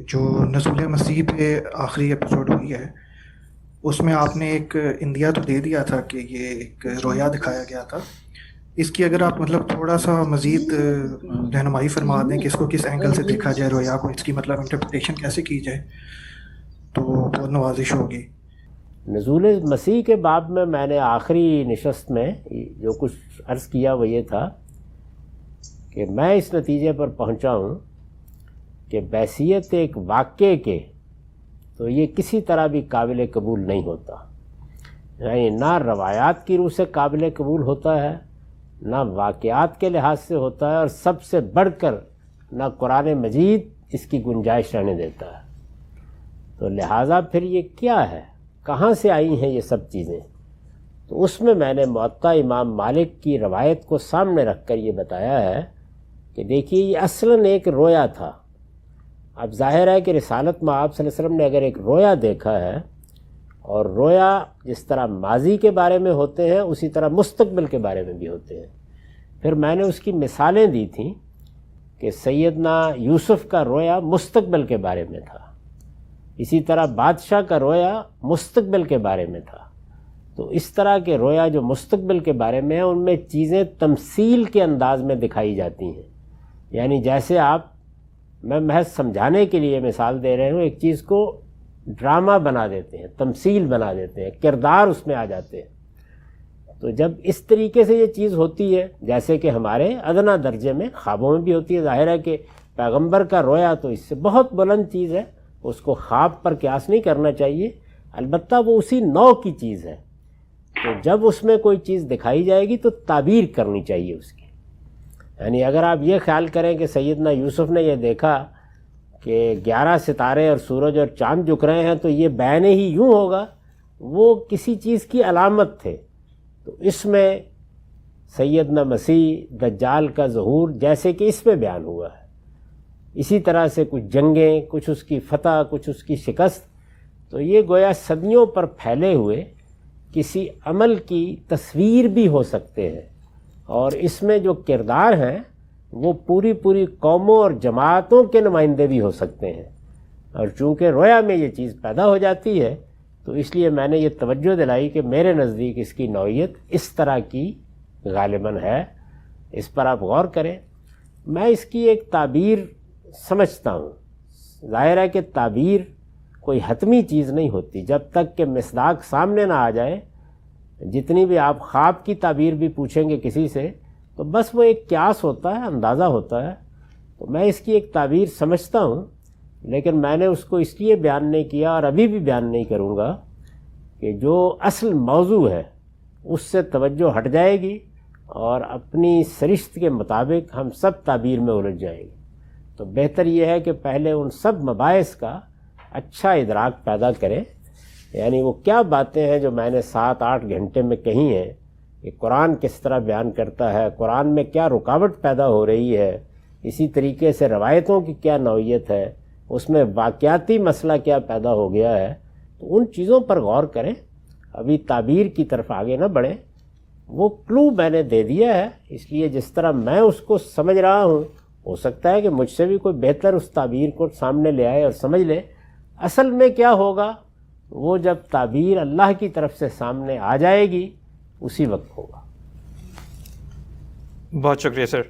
جو نزول مسیح پہ آخری ایپیسوڈ ہوئی ہے اس میں آپ نے ایک اندیا تو دے دیا تھا کہ یہ ایک رویا دکھایا گیا تھا. اس کی اگر آپ مطلب تھوڑا سا مزید رہنمائی فرما دیں کہ اس کو کس اینگل سے دیکھا جائے رویا کو، اس کی مطلب انٹرپریٹیشن کیسے کی جائے تو بہت نوازش ہوگی. نزول مسیح کے باب میں نے آخری نشست میں جو کچھ عرض کیا وہ یہ تھا کہ میں اس نتیجے پر پہنچا ہوں کہ بحیثیت ایک واقعے کے تو یہ کسی طرح بھی قابل قبول نہیں ہوتا، یعنی نہ روایات کی روح سے قابل قبول ہوتا ہے، نہ واقعات کے لحاظ سے ہوتا ہے، اور سب سے بڑھ کر نہ قرآن مجید اس کی گنجائش رہنے دیتا ہے. تو لہٰذا پھر یہ کیا ہے، کہاں سے آئی ہیں یہ سب چیزیں؟ تو اس میں نے موطا امام مالک کی روایت کو سامنے رکھ کر یہ بتایا ہے کہ دیکھیے یہ اصلاً ایک رویا تھا. اب ظاہر ہے کہ رسالت میں آپ صلی اللہ علیہ وسلم نے اگر ایک رویا دیکھا ہے، اور رویا جس طرح ماضی کے بارے میں ہوتے ہیں اسی طرح مستقبل کے بارے میں بھی ہوتے ہیں. پھر میں نے اس کی مثالیں دی تھیں کہ سیدنا یوسف کا رویا مستقبل کے بارے میں تھا، اسی طرح بادشاہ کا رویا مستقبل کے بارے میں تھا. تو اس طرح کے رویا جو مستقبل کے بارے میں ہیں ان میں چیزیں تمثیل کے انداز میں دکھائی جاتی ہیں. یعنی جیسے میں محض سمجھانے کے لیے مثال دے رہے ہوں، ایک چیز کو ڈرامہ بنا دیتے ہیں، تمثیل بنا دیتے ہیں، کردار اس میں آ جاتے ہیں. تو جب اس طریقے سے یہ چیز ہوتی ہے، جیسے کہ ہمارے ادنا درجے میں خوابوں میں بھی ہوتی ہے، ظاہر ہے کہ پیغمبر کا رویا تو اس سے بہت بلند چیز ہے، اس کو خواب پر قیاس نہیں کرنا چاہیے، البتہ وہ اسی نوع کی چیز ہے. تو جب اس میں کوئی چیز دکھائی جائے گی تو تعبیر کرنی چاہیے اس کی. یعنی اگر آپ یہ خیال کریں کہ سیدنا یوسف نے یہ دیکھا کہ 11 ستارے اور سورج اور چاند جھک رہے ہیں تو یہ بیان ہی یوں ہوگا، وہ کسی چیز کی علامت تھے. تو اس میں سیدنا مسیح دجال کا ظہور جیسے کہ اس میں بیان ہوا ہے، اسی طرح سے کچھ جنگیں، کچھ اس کی فتح، کچھ اس کی شکست، تو یہ گویا صدیوں پر پھیلے ہوئے کسی عمل کی تصویر بھی ہو سکتے ہیں. اور اس میں جو کردار ہیں وہ پوری قوموں اور جماعتوں کے نمائندے بھی ہو سکتے ہیں. اور چونکہ رویا میں یہ چیز پیدا ہو جاتی ہے تو اس لیے میں نے یہ توجہ دلائی کہ میرے نزدیک اس کی نوعیت اس طرح کی غالباً ہے. اس پر آپ غور کریں. میں اس کی ایک تعبیر سمجھتا ہوں. ظاہر ہے کہ تعبیر کوئی حتمی چیز نہیں ہوتی جب تک کہ مصداق سامنے نہ آ جائے. جتنی بھی آپ خواب کی تعبیر بھی پوچھیں گے کسی سے تو بس وہ ایک قیاس ہوتا ہے، اندازہ ہوتا ہے. تو میں اس کی ایک تعبیر سمجھتا ہوں، لیکن میں نے اس کو اس لیے بیان نہیں کیا اور ابھی بھی بیان نہیں کروں گا کہ جو اصل موضوع ہے اس سے توجہ ہٹ جائے گی اور اپنی سرشت کے مطابق ہم سب تعبیر میں الجھ جائیں گے. تو بہتر یہ ہے کہ پہلے ان سب مباحث کا اچھا ادراک پیدا کریں. یعنی وہ کیا باتیں ہیں جو میں نے 7-8 گھنٹے میں کہی ہیں کہ قرآن کس طرح بیان کرتا ہے، قرآن میں کیا رکاوٹ پیدا ہو رہی ہے، اسی طریقے سے روایتوں کی کیا نوعیت ہے، اس میں واقعاتی مسئلہ کیا پیدا ہو گیا ہے. تو ان چیزوں پر غور کریں، ابھی تعبیر کی طرف آگے نہ بڑھیں. وہ کلو میں نے دے دیا ہے، اس لیے جس طرح میں اس کو سمجھ رہا ہوں ہو سکتا ہے کہ مجھ سے بھی کوئی بہتر اس تعبیر کو سامنے لے آئے اور سمجھ لے. اصل میں کیا ہوگا وہ جب تعبیر اللہ کی طرف سے سامنے آ جائے گی اسی وقت ہوگا. بہت شکریہ سر.